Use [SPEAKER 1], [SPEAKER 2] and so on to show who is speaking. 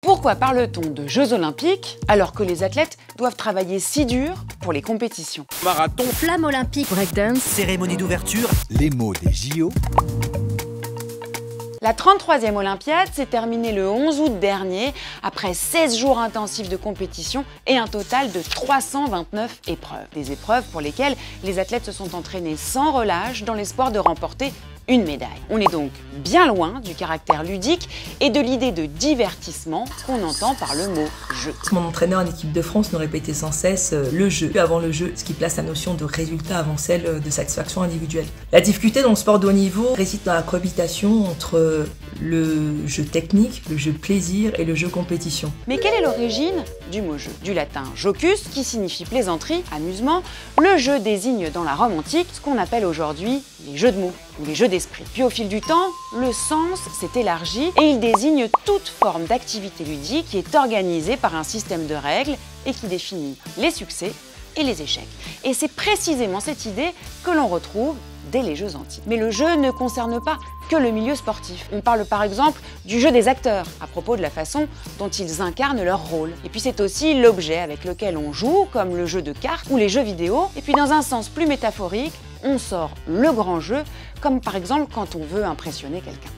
[SPEAKER 1] Pourquoi parle-t-on de Jeux Olympiques alors que les athlètes doivent travailler si dur pour les compétitions?
[SPEAKER 2] Marathon,
[SPEAKER 3] flamme olympique, breakdance,
[SPEAKER 2] cérémonie d'ouverture,
[SPEAKER 4] les mots des JO.
[SPEAKER 1] La 33e Olympiade s'est terminée le 11 août dernier après 16 jours intensifs de compétition et un total de 329 épreuves. Des épreuves pour lesquelles les athlètes se sont entraînés sans relâche dans l'espoir de remporter une médaille. On est donc bien loin du caractère ludique et de l'idée de divertissement qu'on entend par le mot jeu.
[SPEAKER 5] Mon entraîneur en équipe de France nous répétait sans cesse le jeu avant le jeu, ce qui place la notion de résultat avant celle de satisfaction individuelle. La difficulté dans le sport de haut niveau réside dans la cohabitation entre le jeu technique, le jeu plaisir et le jeu compétition.
[SPEAKER 1] Mais quelle est l'origine du mot jeu? Du latin jocus, qui signifie plaisanterie, amusement. Le jeu désigne dans la Rome antique ce qu'on appelle aujourd'hui les jeux de mots ou les jeux d'esprit. Puis au fil du temps, le sens s'est élargi et il désigne toute forme d'activité ludique qui est organisée par un système de règles et qui définit les succès et les échecs. Et c'est précisément cette idée que l'on retrouve dès les Jeux antiques. Mais le jeu ne concerne pas que le milieu sportif. On parle par exemple du jeu des acteurs, à propos de la façon dont ils incarnent leur rôle. Et puis c'est aussi l'objet avec lequel on joue, comme le jeu de cartes ou les jeux vidéo. Et puis dans un sens plus métaphorique, on sort le grand jeu, comme par exemple quand on veut impressionner quelqu'un.